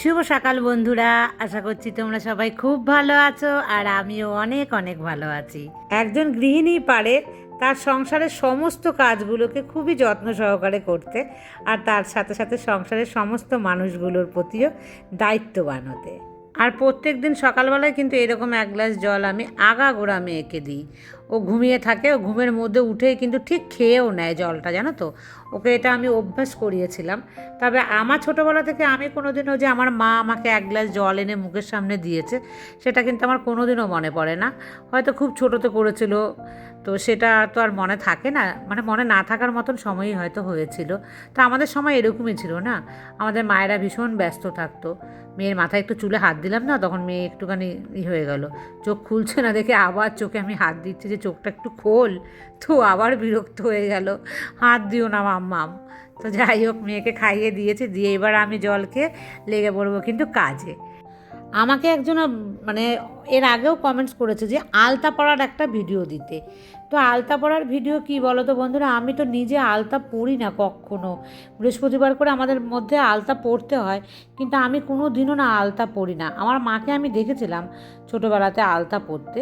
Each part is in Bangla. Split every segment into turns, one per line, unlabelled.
শুভ সকাল বন্ধুরা, আশা করছি তোমরা সবাই খুব ভালো আছো আর আমিও অনেক অনেক ভালো আছি। একজন গৃহিণী পারে তার সংসারের সমস্ত কাজগুলোকে খুবই যত্ন সহকারে করতে আর তার সাথে সাথে সংসারের সমস্ত মানুষগুলোর প্রতিও দায়িত্ববান হতে। আর প্রত্যেক দিন সকালবেলায় কিন্তু এরকম এক গ্লাস জল আমি আগাগোড়া মেয়েকে দিই। ও ঘুমিয়ে থাকে, ও ঘুমের মধ্যে উঠেই কিন্তু ঠিক খেয়েও নেয় জলটা, জানো তো। ওকে এটা আমি অভ্যাস করিয়েছিলাম। তবে আমার ছোটোবেলা থেকে আমি কোনোদিনও যে আমার মা আমাকে এক গ্লাস জল এনে মুখের সামনে দিয়েছে সেটা কিন্তু আমার কোনোদিনও মনে পড়ে না। হয়তো খুব ছোটোতে করেছিল, তো সেটা তো আর মনে থাকে না, মানে মনে না থাকার মতন সময়ই হয়তো হয়েছিল। তো আমাদের সময় এরকমই ছিল না, আমাদের মায়েরা ভীষণ ব্যস্ত থাকতো। মেয়ের মাথায় একটু চুলে হাত দিলাম না, তখন মেয়ে একটুখানি হয়ে গেল, চোখ খুলছে না দেখে আবার চোখে আমি হাত দিচ্ছি যে চোখটা একটু খোল, তো আবার বিরক্ত হয়ে গেল, হাত দিও না মাম্মাম। তো যাই হোক, মেয়েকে খাইয়ে দিয়েছি, দিয়ে এবার আমি জল খেয়ে লেগে পড়বো কিন্তু কাজে। আমাকে একজন মানে এর আগেও কমেন্টস করেছে যে আলতা পরার একটা ভিডিও দিতে। তো আলতা পরার ভিডিও কি বলো তো বন্ধুরা, আমি তো নিজে আলতা পরি না কখনো। বৃহস্পতিবার করে আমাদের মধ্যে আলতা পরতে হয়, কিন্তু আমি কোনো দিনও না আলতা পরি না। আমার মাকে আমি দেখেছিলাম ছোটোবেলাতে আলতা পরতে,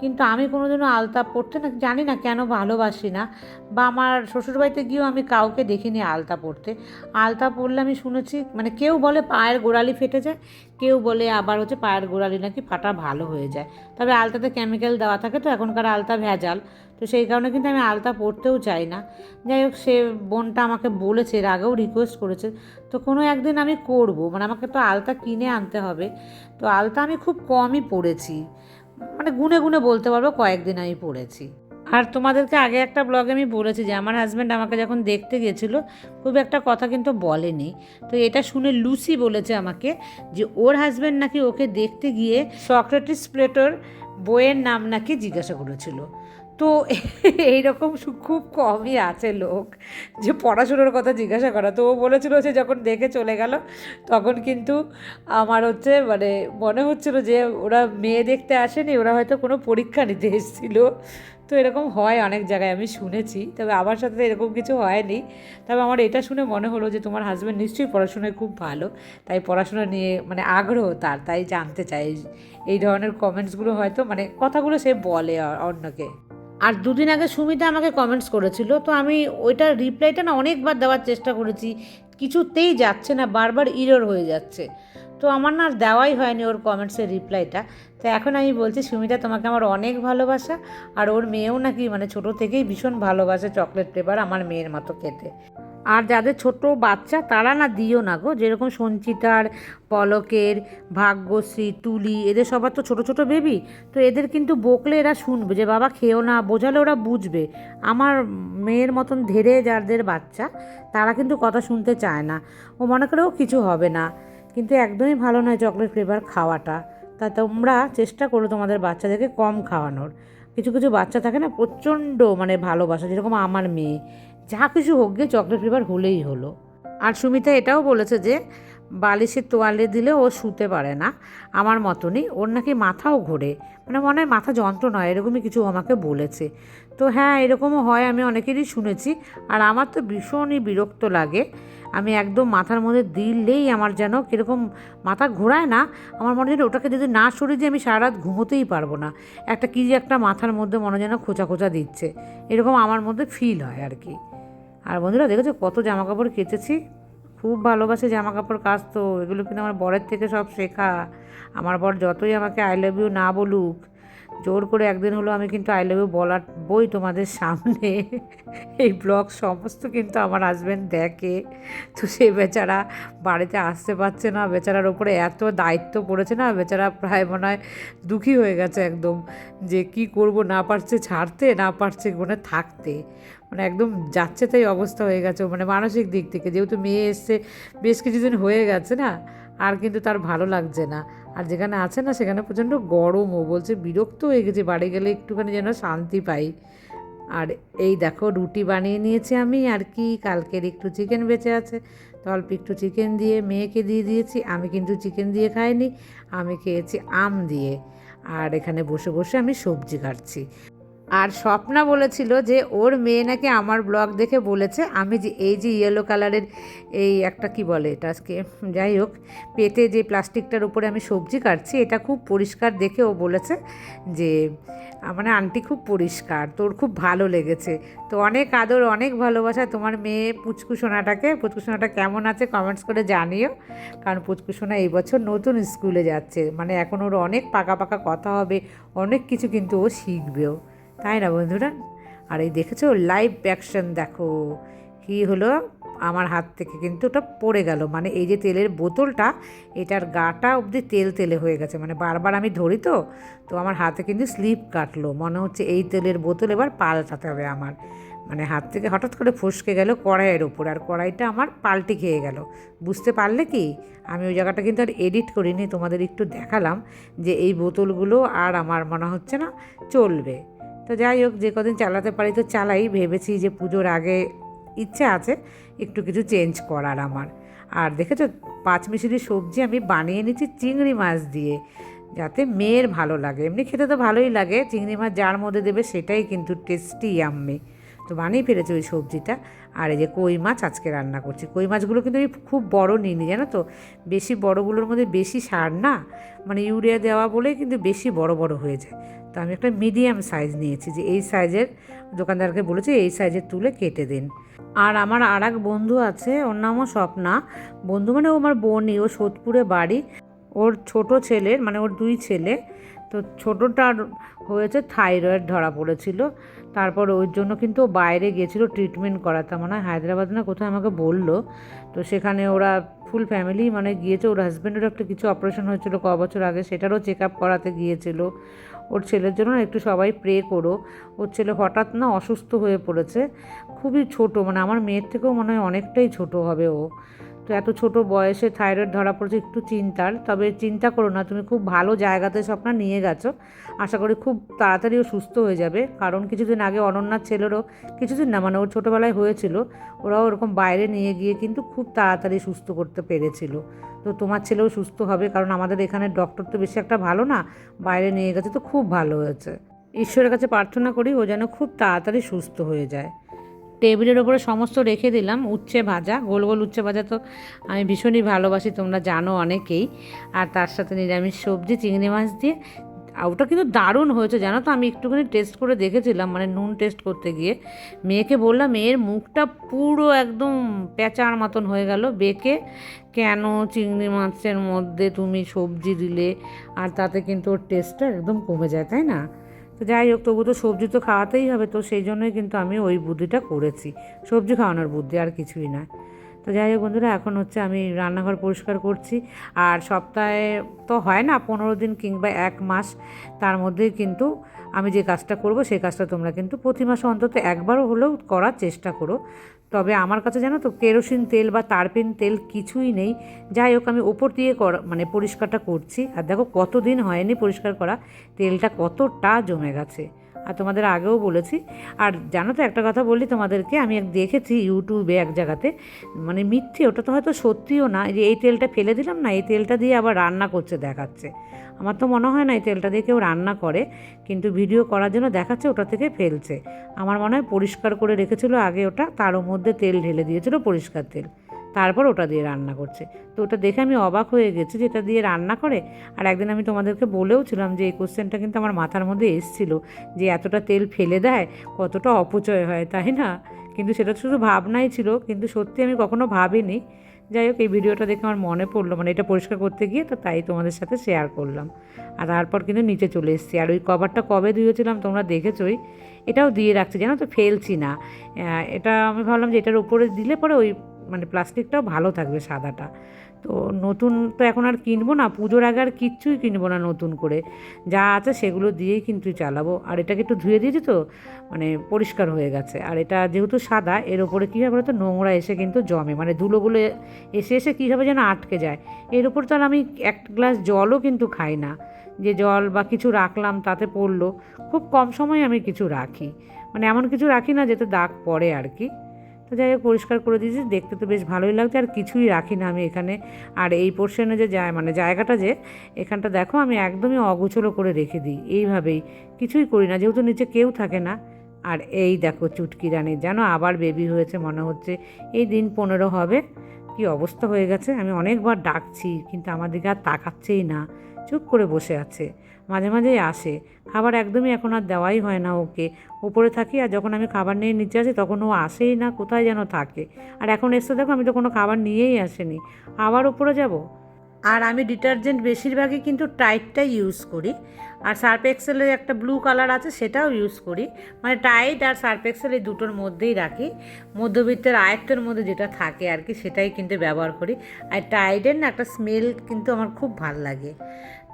কিন্তু আমি কোনো দিনও আলতা পরতে না, জানি না কেন, ভালোবাসি না। বা আমার শ্বশুরবাড়িতে গিয়েও আমি কাউকে দেখিনি আলতা পরতে। আলতা পরলে আমি শুনেছি, মানে কেউ বলে পায়ের গোড়ালি ফেটে যায়, কেউ বলে আবার হচ্ছে পায়ের গোড়ালি নাকি ফাটা ভালো হয়ে যায়। তবে আলতাতে কেমিক্যাল দেওয়া থাকে, তো এখনকার আলতা ভেজাল, তো সেই কারণে কিন্তু আমি আলতা পরতেও চাই না। যাই হোক, সে বোনটা আমাকে বলেছে, এর আগেও রিকোয়েস্ট করেছে, তো কোনো একদিন আমি করব, মানে আমাকে তো আলতা কিনে আনতে হবে। তো আলতা আমি খুব কমই পরেছি, মানে গুনে গুনে বলতে পারবো কয়েকদিন আমি পরেছি। আর তোমাদেরকে আগে একটা ব্লগে আমি বলেছি যে আমার হাজব্যান্ড আমাকে যখন দেখতে গেছিলো খুব একটা কথা কিন্তু বলেনি। তো এটা শুনে লুসি বলেছে আমাকে যে ওর হাজব্যান্ড নাকি ওকে দেখতে গিয়ে সক্রেটিস প্লেটোর বইয়ের নাম নাকি জিজ্ঞাসা করেছিল। তো এইরকম খুব কমই আছে লোক যে পড়াশুনোর কথা জিজ্ঞাসা করা। তো ও বলেছিল যে যখন দেখে চলে গেল তখন কিন্তু আমার হচ্ছে মানে মনে হচ্ছিল যে ওরা মেয়ে দেখতে আসেনি, ওরা হয়তো কোনো পরীক্ষা নিতে এসেছিলো। তো এরকম হয় অনেক জায়গায়, আমি শুনেছি, তবে আমার সাথে এরকম কিছু হয়নি। তবে আমার এটা শুনে মনে হলো যে তোমার হাজব্যান্ড নিশ্চয়ই পড়াশোনায় খুব ভালো, তাই পড়াশোনা নিয়ে মানে আগ্রহ তার, তাই জানতে চাই। এই ধরনের কমেন্টসগুলো হয়তো মানে কথাগুলো সে বলে অন্যকে। আর দুদিন আগে সুমিতা আমাকে কমেন্টস করেছিল, তো আমি ওইটার রিপ্লাইটা না অনেকবার দেওয়ার চেষ্টা করেছি, কিছুতেই যাচ্ছে না, বারবার ইরর হয়ে যাচ্ছে। তো আমার না আর দেওয়াই হয়নি ওর কমেন্টসের রিপ্লাইটা। তো এখন আমি বলছি, সুমিতা তোমাকে আমার অনেক ভালোবাসা, আর ওর মেয়েও নাকি মানে ছোটো থেকেই ভীষণ ভালোবাসে চকলেট ফ্লেভার আমার মেয়ের মতো খেতে। আর যাদের ছোট বাচ্চা তারা না দিও না গো, যেরকম সঞ্চিতার, পলকের, ভাগ্যশ্রী, তুলি, এদের সবার তো ছোট ছোট বেবি। তো এদের কিন্তু বকলে এরা শুনবে যে বাবা খেও না, বোঝালে ওরা বুঝবে। আমার মেয়ের মতন ধেরে যাদের বাচ্চা তারা কিন্তু কথা শুনতে চায় না, ও মনে করেও কিছু হবে না। কিন্তু একদমই ভালো নয় চকলেট ফ্লেভার খাওয়াটা। তা তোমরা চেষ্টা করো তোমাদের বাচ্চাদেরকে কম খাওয়ানোর। কিছু কিছু বাচ্চা থাকে না প্রচণ্ড মানে ভালোবাসা, যেরকম আমার মেয়ে, যা কিছু হোক গিয়ে চকলেট ফ্লেভার হলেই হলো। আর সুমিতা এটাও বলেছে যে বালিশের তোয়ালে দিলে ও শুতে পারে না, আমার মতনই ওর নাকি মাথাও ঘোরে, মানে মনে হয় মাথা যন্ত্রণা হয়, এরকমই কিছু আমাকে বলেছে। তো হ্যাঁ, এরকমও হয়, আমি অনেকেরই শুনেছি। আর আমার তো ভীষণই বিরক্ত লাগে, আমি একদম মাথার মধ্যে দিলেই আমার যেন কীরকম মাথা ঘোরায় না, আমার মনে হয় ওটাকে যদি না সরিয়ে দিই আমি সারা রাত ঘুমোতেই পারবো না, একটা কী যে একটা মাথার মধ্যে মনে যেন খোঁচা খোঁচা দিচ্ছে, এরকম আমার মধ্যে ফিল হয় আর কি। আর বন্ধুরা দেখেছো কত জামা কাপড় কেচেছি, খুব ভালোবাসে জামা কাপড় কাচতো, এগুলো কিন্তু আমার বরের থেকে সব শেখা। আমার বর যতই আমাকে আই লাভ ইউ না বলুক, জোর করে একদিন হলো আমি কিন্তু আই লাভ ইউ বলার বই তোমাদের সামনে। এই ব্লগ সমস্ত কিন্তু আমার হাজব্যান্ড দেখে, তো সে বেচারা বাড়িতে আসতে পারছে না, বেচারার ওপরে এত দায়িত্ব পড়েছে না, বেচারা প্রায় মনে হয় দুঃখী হয়ে গেছে একদম, যে কি করব, না পারছে ছাড়তে, না পারছে মানে থাকতে, মানে একদম যাচ্ছে তাই অবস্থা হয়ে গেছে, মানে মানসিক দিক থেকে, যেহেতু মেয়ে এসছে বেশ কিছুদিন হয়ে গেছে না, আর কিন্তু তার ভালো লাগছে না। আর যেখানে আছে না সেখানে প্রচণ্ড গরমও, বলছে বিরক্ত হয়ে গেছে, বাড়ি গেলে একটুখানি যেন শান্তি পাই। আর এই দেখো রুটি বানিয়ে নিয়েছি আমি, আর কি কালকের একটু চিকেন বেঁচে আছে, তো অল্প একটু চিকেন দিয়ে মেয়েকে দিয়ে দিয়েছি, আমি কিন্তু চিকেন দিয়ে খাইনি, আমি খেয়েছি আম দিয়ে। আর এখানে বসে বসে আমি সবজি কাটছি। আর স্বপ্না বলেছিল যে ওর মেয়ে নাকি আমার ব্লগ দেখে বলেছে আমি যে এই যে ইয়েলো কালারের এই একটা কি বলে এটা আজকে যাই হোক পেতে যে প্লাস্টিকটার উপরে আমি সবজি কাটছি এটা খুব পরিষ্কার দেখে ও বলেছে যে মানে আন্টি খুব পরিষ্কার, তোর খুব ভালো লেগেছে। তো অনেক আদর অনেক ভালোবাসা তোমার মেয়ে পুচকুসোনাটাকে। পুচকুসোনাটা কেমন আছে কমেন্টস করে জানিও, কারণ পুচকুসোনা এই বছর নতুন স্কুলে যাচ্ছে, মানে এখন ওর অনেক পাকা পাকা কথা হবে, অনেক কিছু কিন্তু ও শিখবেও, তাই না বন্ধুরা? আর এই দেখেছো লাইভ অ্যাকশন, দেখো কি হলো, আমার হাত থেকে কিন্তু ওটা পড়ে গেল, মানে এই যে তেলের বোতলটা এটার গাটা অবধি তেল তেলে হয়ে গেছে, মানে বারবার আমি ধরি তো তো আমার হাতে কিন্তু স্লিপ কাটলো, মনে হচ্ছে এই তেলের বোতল এবার পাল্টাতে হবে আমার, মানে হাত থেকে হঠাৎ করে ফসকে গেল কড়াইয়ের ওপর, আর কড়াইটা আমার পাল্টে খেয়ে গেল। বুঝতে পারলে কি, আমি ওই জায়গাটা কিন্তু আর এডিট করিনি, তোমাদের একটু দেখালাম যে এই বোতলগুলো আর আমার মনে হচ্ছে না চলবে। তো যাই হোক, যে কদিন চালাতে পারি তো চালাই, ভেবেছি যে পুজোর আগে ইচ্ছে আছে একটু কিছু চেঞ্জ করার আমার। আর দেখেছো পাঁচমিশালি সবজি আমি বানিয়ে নিচ্ছি চিংড়ি মাছ দিয়ে, যাতে মেয়ের ভালো লাগে, এমনি খেতে তো ভালোই লাগে, চিংড়ি মাছ যার মধ্যে দেবে সেটাই কিন্তু টেস্টি ইয়াম্মি। তো বানিয়ে ফেলেছি ওই সবজিটা। আর এই যে কই মাছ আজকে রান্না করছি, কই মাছগুলো কিন্তু আমি খুব বড় নিইনি জানো তো, বেশি বড়গুলোর মধ্যে বেশি সার না, মানে ইউরিয়া দেওয়া বলেই কিন্তু বেশি বড় বড় হয়ে যায়। তো আমি একটা মিডিয়াম সাইজ নিয়েছি, যে এই সাইজের দোকানদারকে বলেছি এই সাইজের তুলে কেটে দিন। আর আমার আর এক বন্ধু আছে, ওর নামও স্বপ্না, বন্ধু মানে ও আমার বোনই, ও সোদপুরে বাড়ি, ওর ছোট ছেলের মানে ওর দুই ছেলে, তো ছোটোটার হয়েছে থাইরয়েড ধরা পড়েছিল, তারপর ওই জন্য কিন্তু ও বাইরে গিয়েছিলো ট্রিটমেন্ট করাতে, মনে হয় হায়দ্রাবাদ না কোথায় আমাকে বললো। তো সেখানে ওরা ফুল ফ্যামিলি মানে গিয়েছে, ওর হাজব্যান্ডেরও একটা কিছু অপারেশন হয়েছিল ক বছর আগে, সেটারও চেক আপ করাতে গিয়েছিল। ওর ছেলের জন্য একটু সবাই প্রে করো, ওর ছেলে হঠাৎ না অসুস্থ হয়ে পড়েছে, খুবই ছোট, মানে আমার মেয়ের থেকেও মনে হয় অনেকটাই ছোট হবে ও। তো এত ছোট বয়সে থাইরয়েড ধরা পড়েছে, একটু চিন্তার, তবে চিন্তা করো না, তুমি খুব ভালো জায়গাতে স্বপ্না নিয়ে গেছো, আশা করি খুব তাড়াতাড়ি ও সুস্থ হয়ে যাবে। কারণ কিছুদিন আগে অনন্যার ছেলেরও, কিছুদিন না মানে ওর ছোটোবেলায় হয়েছিল, ওরাও ওরকম বাইরে নিয়ে গিয়ে কিন্তু খুব তাড়াতাড়ি সুস্থ করতে পেরেছিল। তো তোমার ছেলেও সুস্থ হবে, কারণ আমাদের এখানে ডক্টর তো বেশি একটা ভালো না, বাইরে নিয়ে গেছে তো খুব ভালো হয়েছে। ঈশ্বরের কাছে প্রার্থনা করি ও যেন খুব তাড়াতাড়ি সুস্থ হয়ে যায়। টেবিলের ওপরে সমস্ত রেখে দিলাম, উচ্ছে ভাজা, গোল গোল উচ্ছে ভাজা তো আমি ভীষণই ভালোবাসি, তোমরা জানো অনেকেই। আর তার সাথে নিরামিষ সবজি চিংড়ি মাছ দিয়ে, আর ওটা কিন্তু দারুণ হয়েছে জানো তো, আমি একটুখানি টেস্ট করে দেখেছিলাম, মানে নুন টেস্ট করতে গিয়ে মেয়েকে বললাম, মেয়ের মুখটা পুরো একদম পেঁচার মতন হয়ে গেল বেঁকে, কেন চিংড়ি মাছের মধ্যে তুমি সবজি দিলে, আর তাতে কিন্তু ওর টেস্টটা একদম কমে যায়, তাই না? তো যাই হোক, তবু তো সবজি তো খাওয়াতেই হবে, তো সেই জন্যই কিন্তু আমি ওই বুদ্ধিটা করেছি, সবজি খাওয়ানোর বুদ্ধি, আর কিছুই না। তো যাই হোক বন্ধুরা, এখন হচ্ছে আমি রান্নাঘর পরিষ্কার করছি। আর সপ্তাহে তো হয় না, 15 দিন কিংবা 1 মাস, তার মধ্যেই কিন্তু আমি যে কাজটা করব সেই কাজটা তোমরা কিন্তু প্রতি মাসে অন্তত একবারও হলেও করার চেষ্টা করো। তবে আমার কাছে জানো তো কেরোসিন তেল বা তারপিন তেল কিছুই নেই। যাই হোক, আমি ওপর দিয়ে মানে পরিষ্কারটা করছি, আর দেখো কতদিন হয়নি পরিষ্কার করা, তেলটা কতটা জমে গেছে। আর তোমাদের আগেও বলেছি। আর জানো তো একটা কথা বলি তোমাদেরকে, আমি দেখেছি ইউটিউবে এক জায়গাতে, মানে মিথ্যে, ওটা তো হয়তো সত্যিও না, যে এই তেলটা ফেলে দিলাম না, এই তেলটা দিয়ে আবার রান্না করছে দেখাচ্ছে। আমার তো মনে হয় না এই তেলটা দিয়ে কেউ রান্না করে, কিন্তু ভিডিও করার জন্য দেখাচ্ছে ওটা থেকে ফেলছে। আমার মনে হয় পরিষ্কার করে রেখেছিল আগে ওটা, তার মধ্যে তেল ঢেলে দিয়েছিল পরিষ্কার তেল, তারপর ওটা দিয়ে রান্না করছে। তো ওটা দেখে আমি অবাক হয়ে গেছি যে এটা দিয়ে রান্না করে। আর একদিন আমি তোমাদেরকে বলেও ছিলাম যে এই কোশ্চেনটা কিন্তু আমার মাথার মধ্যে এসেছিলো, যে এতটা তেল ফেলে দেয়, কতটা অপচয় হয়, তাই না? কিন্তু সেটা শুধু ভাবনাই ছিল, কিন্তু সত্যি আমি কখনো ভাবিনি। যাই হোক, এই ভিডিওটা দেখে আমার মনে পড়লো, মানে এটা পরিষ্কার করতে গিয়ে, তো তাই তোমাদের সাথে শেয়ার করলাম। আর তারপর কিন্তু নিচে চলে এসেছি। আর ওই কভারটা কবে ধুয়েছিলাম তোমরা দেখেছোই, এটাও দিয়ে রাখছি জানো তো, ফেলছি না। এটা আমি ভাবলাম যে এটার উপরে দিলে পরে ওই মানে প্লাস্টিকটাও ভালো থাকবে সাদাটা। তো নতুন তো এখন আর কিনবো না, পুজোর আগে আর কিচ্ছুই কিনবো না নতুন করে, যা আছে সেগুলো দিয়েই কিন্তু চালাবো। আর এটাকে একটু ধুয়ে দিয়েছি তো মানে পরিষ্কার হয়ে গেছে। আর এটা যেহেতু সাদা, এর ওপরে কী হবে তো নোংরা এসে কিন্তু জমে, মানে ধুলোগুলো এসে এসে কীভাবে যেন আটকে যায়। এর উপর তো আর আমি এক গ্লাস জলও কিন্তু খাই না, যে জল বা কিছু রাখলাম তাতে পড়লো, খুব কম সময় আমি কিছু রাখি, মানে এমন কিছু রাখি না যেতে দাগ পড়ে আর কি। তো যাই হোক পরিষ্কার করে দিয়েছি, দেখতে তো বেশ ভালোই লাগছে। আর কিছুই রাখি না আমি এখানে। আর এই পোর্শনে যে মানে জায়গাটা যে এখানটা দেখো আমি একদমই অগোছলো করে রেখে দিই এইভাবেই, কিছুই করি না, যেহেতু নিচে কেউ থাকে না। আর এই দেখো চুটকি রানীর যেন আবার বেবি হয়েছে মনে হচ্ছে, এই দিন 15 হবে। কি অবস্থা হয়ে গেছে, আমি অনেকবার ডাকছি কিন্তু আমার দিকে আর তাকাচ্ছেই না, চুপ করে বসে আছে। মাঝে মাঝেই আসে, খাবার একদমই এখন আর দেওয়াই হয় না ওকে। উপরে থাকি আর যখন আমি খাবার নিয়ে নিচে আসি তখন ও আসেই না, কোথায় যেন থাকে। আর এখন এসে দেখো আমি তো কোনো খাবার নিয়েই আসিনি, আবার উপরে যাব। আর আমি ডিটারজেন্ট বেশিরভাগই কিন্তু টাইডটাই ইউজ করি। আর সার্ফ এক্সেলের একটা ব্লু কালার আছে সেটাও ইউজ করি, মানে টাইড আর সার্ফ এক্সেল এই দুটোর মধ্যেই রাখি। মধ্যবিত্তের আয়ত্তের মধ্যে যেটা থাকে আর কি সেটাই কিন্তু ব্যবহার করি। আর টাইডের না একটা স্মেল কিন্তু আমার খুব ভাল লাগে।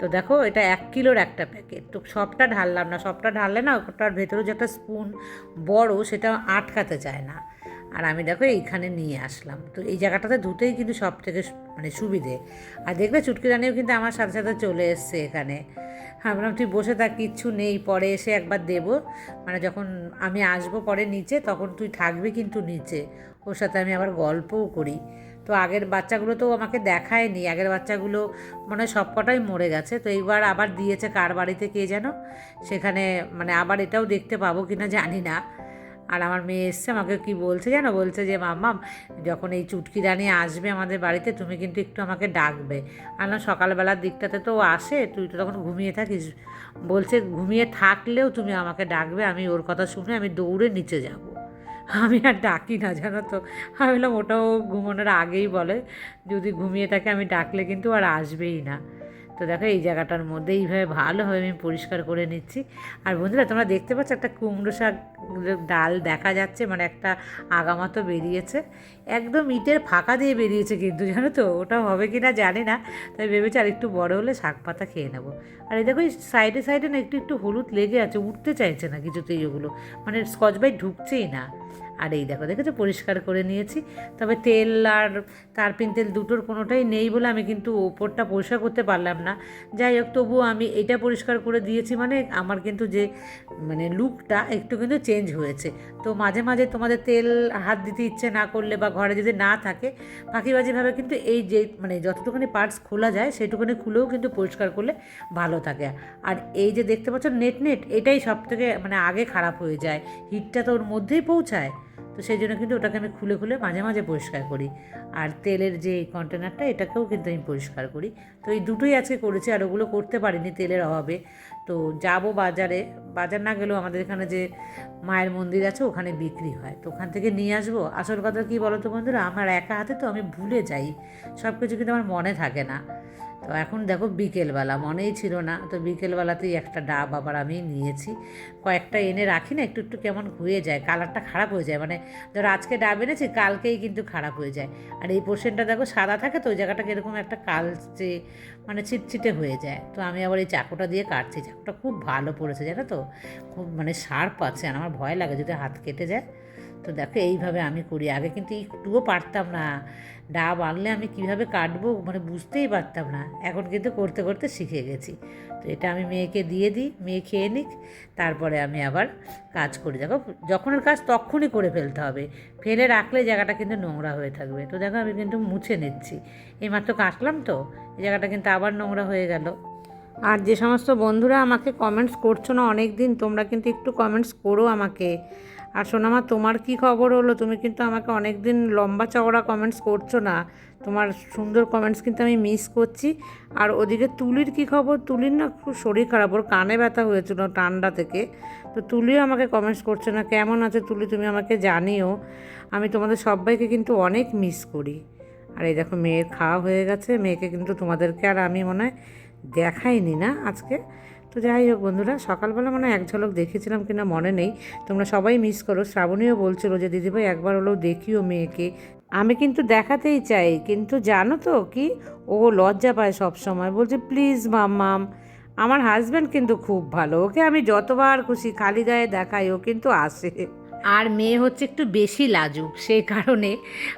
তো দেখো এটা 1 কিলোর একটা প্যাকেট, তো সবটা ঢাললাম না, সবটা ঢাললে না ওটার ভেতরে যে একটা স্পুন বড় সেটা আটকাতে চায় না। আর আমি দেখো এইখানে নিয়ে আসলাম, তো এই জায়গাটাতে ধুতেই কিন্তু সব থেকে মানে সুবিধে। আর দেখবে চুটকি রানিও কিন্তু আমার সাথে সাথে চলে এসছে এখানে। ভাবলাম তুই বসে থাক, কিচ্ছু নেই, পরে এসে একবার দেবো, মানে যখন আমি আসবো পরে নিচে তখন তুই থাকবি কিন্তু নিচে, ওর সাথে আমি আবার গল্পও করি। তো আগের বাচ্চাগুলো তো আমাকে দেখায়নি, আগের বাচ্চাগুলো মানে সব কটাই মরে গেছে। তো এইবার আবার দিয়েছে কার বাড়িতে কে যেন, সেখানে মানে আবার এটাও দেখতে পাবো কিনা জানি না। আর আমার মেয়ে এসছে, আমাকে কি বলছে জানো, বলছে যে মাম্মাম যখন এই চুটকি রানী আসবে আমাদের বাড়িতে তুমি কিন্তু একটু আমাকে ডাকবে। আর সকালবেলার দিকটাতে তো ও আসে, তুই তো তখন ঘুমিয়ে থাকিস, বলছে ঘুমিয়ে থাকলেও তুমি আমাকে ডাকবে। আমি ওর কথা শুনে আমি দৌড়ে নিচে যাব, আমি আর ডাকি না জানো তো। আমি বললাম ওটাও ঘুমানোর আগেই বলে, যদি ঘুমিয়ে থাকে আমি ডাকলে কিন্তু আর আসবেই না। তো দেখো এই জায়গাটার মধ্যে এইভাবে ভালোভাবে আমি পরিষ্কার করে নিচ্ছি। আর বন্ধুরা তোমরা দেখতে পাচ্ছ একটা কুমড়ো শাক ডাল দেখা যাচ্ছে, মানে একটা আগামাতো বেরিয়েছে, একদম ইটের ফাঁকা দিয়ে বেরিয়েছে কিন্তু জানো তো, ওটা হবে কি না জানি না। তাই ভেবেছি আর একটু বড় হলে শাক পাতা খেয়ে নেবো। আর এই দেখো এই সাইডে সাইডে না একটু একটু হলুদ লেগে আছে, উঠতে চাইছে না কিছুতেই ওগুলো, মানে স্কচ ব্রাইট ঢুকছেই না। আর এই দেখো দেখেছো পরিষ্কার করে নিয়েছি। তবে তেল আর কার্পিন তেল দুটোর কোনোটাই নেই বলে আমি কিন্তু ওপরটা পরিষ্কার করতে পারলাম না। যাই হোক তবুও আমি এটা পরিষ্কার করে দিয়েছি, মানে আমার কিন্তু যে মানে লুকটা একটু কিন্তু চেঞ্জ হয়েছে। তো মাঝে মাঝে তোমাদের তেল হাত দিতে ইচ্ছে না করলে বা ঘরে যদি না থাকে, ফাঁকিবাজিভাবে কিন্তু এই যে মানে যতটুকুনি পার্টস খোলা যায় সেটুকুনি খুলেও কিন্তু পরিষ্কার করলে ভালো থাকে। আর এই যে দেখতে পাচ্ছ নেট নেট, এটাই সব থেকে মানে আগে খারাপ হয়ে যায়, হিটটা তো ওর মধ্যেই পৌঁছায়। তো সেই জন্য কিন্তু ওটাকে আমি খুলে খুলে মাঝে মাঝে পরিষ্কার করি। আর তেলের যে কন্টেনারটা এটাকেও কিন্তু আমি পরিষ্কার করি। তো এই দুটোই আজকে করেছি, আর ওগুলো করতে পারিনি তেলের অভাবে। তো যাব বাজারে, বাজার না গেলেও আমাদের এখানে যে মায়ের মন্দির আছে ওখানে বিক্রি হয়, তো ওখান থেকে নিয়ে আসবো। আসল কথা কী বলো তো বন্ধুরা, আমার একা হাতে তো আমি ভুলে যাই সব কিছু, কিন্তু আমার মনে থাকে না। তো এখন দেখো বিকেলবেলা, মনেই ছিল না, তো বিকেলবেলাতেই একটা ডাব আবার আমি নিয়েছি। কয়েকটা এনে রাখি না, একটু একটু কেমন হয়ে যায়, কালারটা খারাপ হয়ে যায়, মানে ধরো আজকে ডাব এনেছি কালকেই কিন্তু খারাপ হয়ে যায়। আর এই পোর্শনটা দেখো সাদা থাকে, তো ওই জায়গাটা কীরকম একটা কালচে মানে ছিটছিটে হয়ে যায়। তো আমি আবার এই চাকুটা দিয়ে কাটছি, চাকুটা খুব ভালো পড়েছে জানো তো, খুব মানে শার্প আছে, আর আমার ভয় লাগে যদি হাত কেটে যায়। তো দেখো এইভাবে আমি করি, আগে কিন্তু একটুও পারতাম না, ডাব আনলে আমি কিভাবে কাটবো মানে বুঝতেই পারতাম না, এখন কিন্তু করতে করতে শিখে গেছি। তো এটা আমি মেয়েকে দিয়ে দিই, মেয়ে খেয়ে নিক, তারপরে আমি আবার কাজ করি। দেখো যখনের কাজ তখনই করে ফেলতে হবে, ফেলে রাখলে জায়গাটা কিন্তু নোংরা হয়ে থাকবে। তো দেখো আমি কিন্তু মুছে নিচ্ছি, এইমাত্র কাটলাম তো এই জায়গাটা কিন্তু আবার নোংরা হয়ে গেল। আর যে সমস্ত বন্ধুরা আমাকে কমেন্টস করছো না অনেক দিন, তোমরা কিন্তু একটু কমেন্টস করো আমাকে। আর সোনামা তোমার কি খবর হলো, তুমি কিন্তু আমাকে অনেক দিন লম্বা চওড়া কমেন্টস করছো না, তোমার সুন্দর কমেন্টস কিন্তু আমি মিস করছি। আর ওদিকে তুলির কি খবর, তুলির না খুব শরীর খারাপ, ওর কানে ব্যথা হয়েছিল ঠান্ডা থেকে। তো তুলিও আমাকে কমেন্টস করছে না, কেমন আছে তুলি তুমি আমাকে জানিও, আমি তোমাদের সবাইকে কিন্তু অনেক মিস করি। আর এই দেখো মেয়ের খাওয়া হয়ে গেছে, মেয়েকে কিন্তু তোমাদেরকে আর আমি মনে হয় দেখাইনি না আজকে। তো যাই হোক বন্ধুরা, সকালবেলা মানে এক ঝলক দেখেছিলাম কিনা মনে নেই, তোমরা সবাই মিস করো। শ্রাবণীও বলছিল যে দিদিভাই একবার হলেও দেখিও মেয়েকে, আমি কিন্তু দেখাতেই চাই, কিন্তু জানো তো কি, ও লজ্জা পায় সব সময়, বলছে প্লিজ মাম্মাম। আমার হাজব্যান্ড কিন্তু খুব ভালো, ওকে আমি যতবার খুশি খালি গায়ে দেখাই ও কিন্তু আসে। আর মেয়ে হচ্ছে একটু বেশি লাজুক, সেই কারণে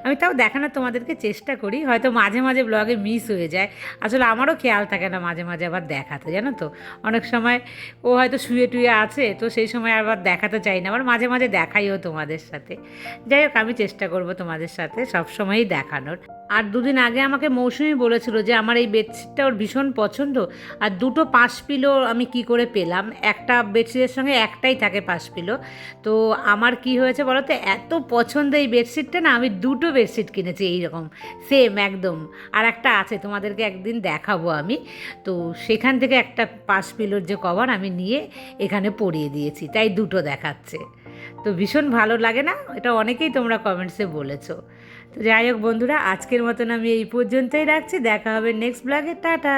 আমি তাও দেখানোর তোমাদেরকে চেষ্টা করি, হয়তো মাঝে মাঝে ব্লগে মিস হয়ে যায়। আসলে আমারও খেয়াল থাকে না মাঝে মাঝে আবার দেখাতে, জানো তো, অনেক সময় ও হয়তো শুয়ে টুয়ে আছে, তো সেই সময় আবার দেখাতে চাই না, আবার মাঝে মাঝে দেখাইও তোমাদের সাথে। যাই হোক, আমি চেষ্টা করব তোমাদের সাথে সবসময়ই দেখানোর। আর দুদিন আগে আমাকে মৌসুমি বলেছিল যে আমার এই বেডশিটটা ওর ভীষণ পছন্দ, আর দুটো 5 পিলো আমি কি করে পেলাম, একটা বেডশিটের সঙ্গে একটাই থাকে 5 পিলো। তো আমার কি হয়েছে বলো তো, এত পছন্দ এই বেডশিটটা না, আমি দুটো বেডশিট কিনেছি এইরকম সেম একদম। আর একটা আছে, তোমাদেরকে একদিন দেখাবো আমি। তো সেখান থেকে একটা 5 পিলোর যে কভার আমি নিয়ে এখানে পরিয়ে দিয়েছি, তাই দুটো দেখাচ্ছে। তো ভীষণ ভালো লাগে না এটা, অনেকেই তোমরা কমেন্টসে বলেছো। তো যাই হোক বন্ধুরা, আজকের মতন আমি এই পর্যন্তই রাখছি, দেখা হবে নেক্সট ব্লগে, টাটা।